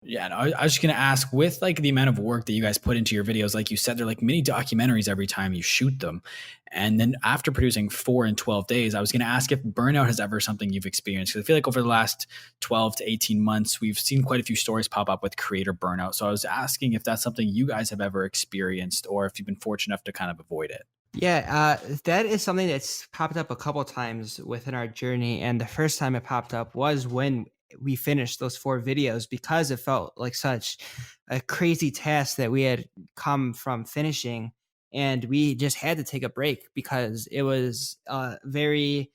Yeah, no, I was just gonna ask, with like the amount of work that you guys put into your videos, like you said, they're like mini documentaries every time you shoot them. And then after producing 4 in 12 days, I was gonna ask if burnout has ever something you've experienced. Because I feel like over the last 12 to 18 months, we've seen quite a few stories pop up with creator burnout. So I was asking if that's something you guys have ever experienced, or if you've been fortunate enough to kind of avoid it. Yeah, that is something that's popped up a couple times within our journey. And the first time it popped up was when we finished those 4 videos, because it felt like such a crazy task that we had come from finishing. And we just had to take a break because it was very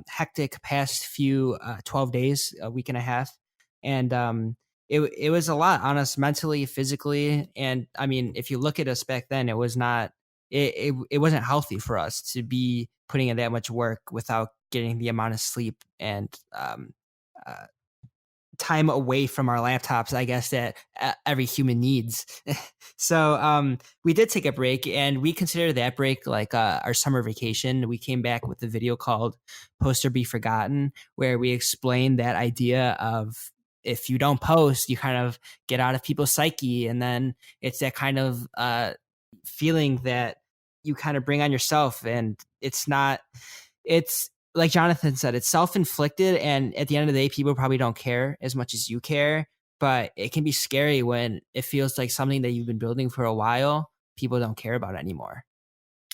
hectic past few 12 days, a week and a half. And it was a lot on us mentally, physically. And I mean, if you look at us back then, it was not it wasn't healthy for us to be putting in that much work without getting the amount of sleep and uh, time away from our laptops, I guess, that every human needs. So we did take a break, and we consider that break like our summer vacation. We came back with a video called Post or Be Forgotten, where we explained that idea of, if you don't post, you kind of get out of people's psyche. And then it's that kind of feeling that you kind of bring on yourself. And it's like Jonathan said, it's self-inflicted, and at the end of the day, people probably don't care as much as you care. But it can be scary when it feels like something that you've been building for a while, people don't care about anymore.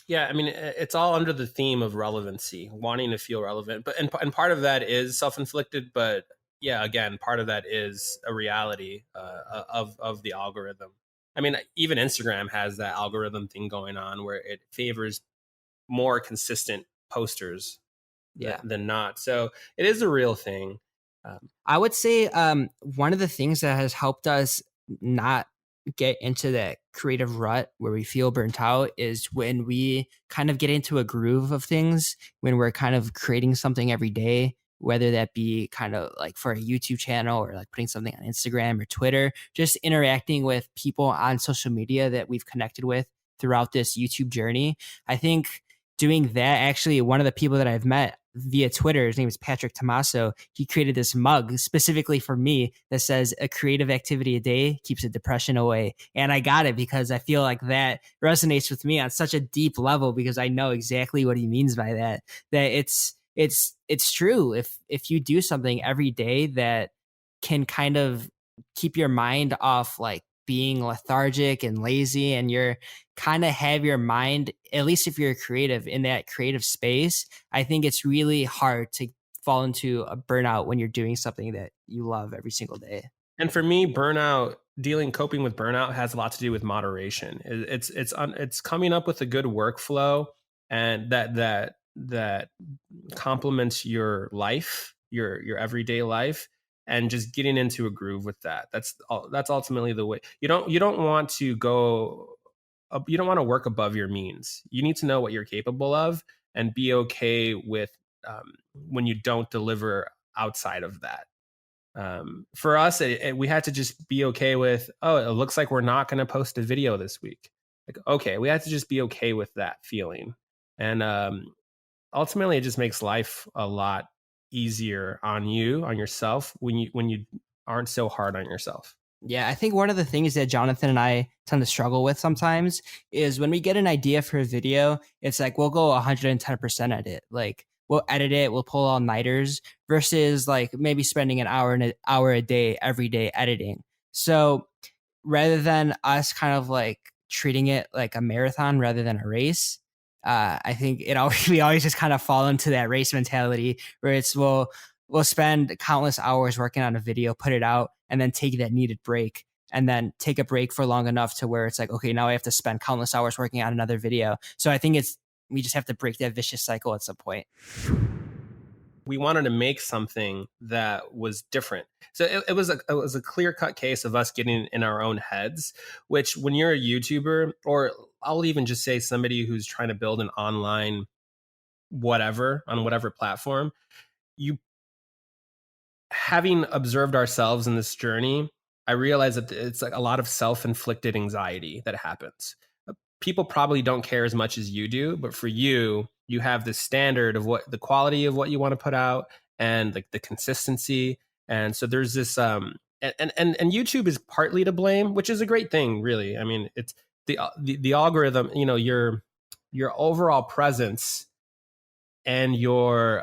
Yeah, I mean, it's all under the theme of relevancy, wanting to feel relevant. But and part of that is self-inflicted, but yeah, again, part of that is a reality of the algorithm. I mean, even Instagram has that algorithm thing going on where it favors more consistent posters Yeah. than not. So it is a real thing. I would say one of the things that has helped us not get into that creative rut where we feel burnt out is when we kind of get into a groove of things, when we're kind of creating something every day, whether that be kind of like for a YouTube channel or like putting something on Instagram or Twitter, just interacting with people on social media that we've connected with throughout this YouTube journey. I think doing that, actually, one of the people that I've met via Twitter, his name is Patrick Tomaso. He created this mug specifically for me that says a creative activity a day keeps the depression away. And I got it because I feel like that resonates with me on such a deep level, because I know exactly what he means by that. That it's true. If you do something every day that can kind of keep your mind off like being lethargic and lazy, and you're kind of have your mind, at least if you're creative, in that creative space, I think it's really hard to fall into a burnout when you're doing something that you love every single day. And for me, coping with burnout has a lot to do with moderation. It's coming up with a good workflow, and that complements your life, your everyday life, and just getting into a groove with that. That's ultimately the way. You don't want to go. You don't want to work above your means. You need to know what you're capable of and be okay with when you don't deliver outside of that. For us, we had to just be okay with, oh, it looks like we're not going to post a video this week. Like, okay, we had to just be okay with that feeling. And ultimately, it just makes life a lot easier on yourself, when you aren't so hard on yourself. Yeah, I think one of the things that Jonathan and I tend to struggle with sometimes is when we get an idea for a video, it's like we'll go 110% at it. Like we'll edit it, we'll pull all nighters versus like maybe spending an hour a day every day editing. So rather than us kind of like treating it like a marathon rather than a race, I think we always just kind of fall into that race mentality where we'll spend countless hours working on a video, put it out, and then take that needed break, and then take a break for long enough to where it's like, okay, now I have to spend countless hours working on another video. So I think we just have to break that vicious cycle at some point. We wanted to make something that was different. So it was a clear-cut case of us getting in our own heads, which when you're a YouTuber, or I'll even just say somebody who's trying to build an online whatever on whatever platform, you having observed ourselves in this journey, I realize that it's like a lot of self-inflicted anxiety that happens. People probably don't care as much as you do, but for you, you have this standard of what the quality of what you want to put out and like the consistency. And so there's this and YouTube is partly to blame, which is a great thing, really. I mean, it's the algorithm, you know, your overall presence and your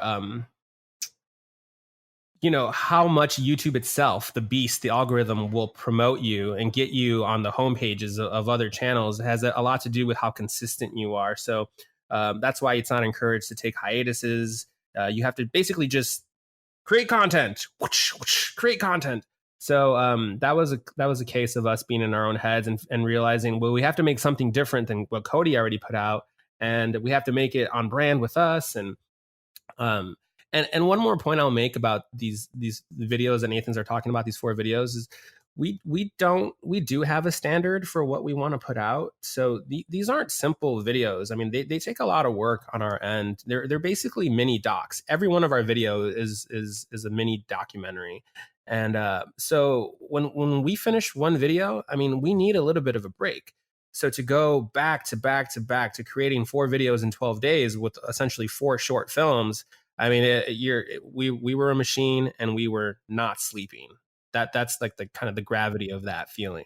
you know, how much YouTube itself, the beast, the algorithm will promote you and get you on the homepages of other channels has a lot to do with how consistent you are. So that's why it's not encouraged to take hiatuses. You have to basically just create content, create content. So that was a case of us being in our own heads and realizing, well, we have to make something different than what Cody already put out, and we have to make it on brand with us. Um, and one more point I'll make about these videos that Nathan's are talking about, these 4 videos, is we do have a standard for what we want to put out. So these aren't simple videos. I mean, they take a lot of work on our end. They're basically mini docs. Every one of our videos is a mini documentary. And so when we finish one video, I mean, we need a little bit of a break. So to go back to back to back to creating 4 videos in 12 days with essentially 4 short films, I mean, we were a machine and we were not sleeping. That's like the kind of the gravity of that feeling.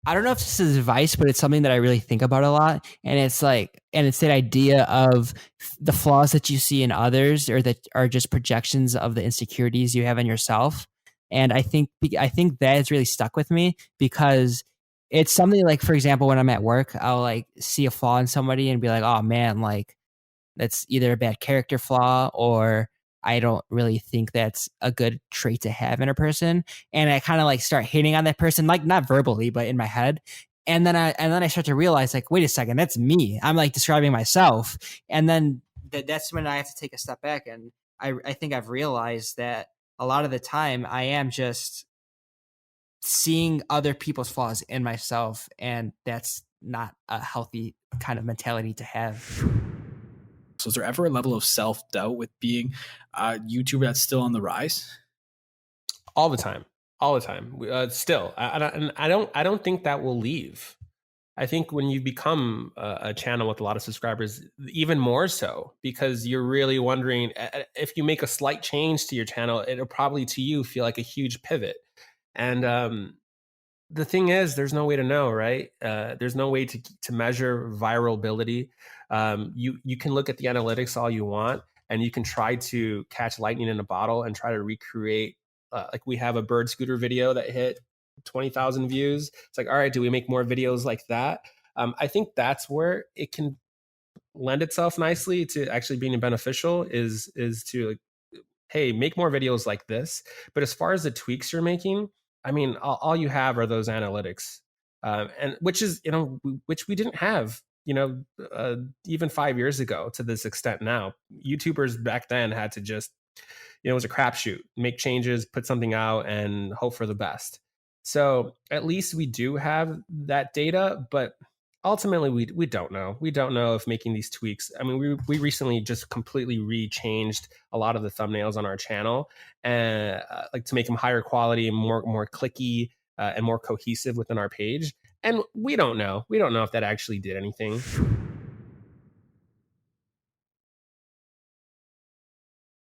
I don't know if this is advice, but it's something that I really think about a lot. And it's like, and it's that idea of the flaws that you see in others, or that are just projections of the insecurities you have in yourself. And I think that has really stuck with me, because it's something like, for example, when I'm at work, I'll like see a flaw in somebody and be like, oh man, like that's either a bad character flaw, or I don't really think that's a good trait to have in a person. And I kind of like start hating on that person, like not verbally, but in my head. And then I start to realize, like, wait a second, that's me. I'm like describing myself. And then that's when I have to take a step back. And I think I've realized that a lot of the time I am just seeing other people's flaws in myself. And that's not a healthy kind of mentality to have. So is there ever a level of self-doubt with being a YouTuber that's still on the rise? All the time. Still, I don't think that will leave. I think when you become a channel with a lot of subscribers, even more so, because you're really wondering if you make a slight change to your channel, it'll probably to you feel like a huge pivot. And the thing is, there's no way to know, right? There's no way to measure viralability. You can look at the analytics all you want, and you can try to catch lightning in a bottle and try to recreate. Like we have a bird scooter video that hit 20,000 views. It's like, all right, do we make more videos like that? I think that's where it can lend itself nicely to actually being beneficial. Is to like, hey, make more videos like this. But as far as the tweaks you're making, I mean, all you have are those analytics, and which is, you know, which we didn't have, you know, even 5 years ago to this extent. Now, YouTubers back then had to just, you know, it was a crapshoot, make changes, put something out, and hope for the best. So at least we do have that data, but ultimately we don't know. We don't know if making these tweaks. I mean, we recently just completely rechanged a lot of the thumbnails on our channel, and like to make them higher quality and more clicky and more cohesive within our page. And we don't know. We don't know if that actually did anything.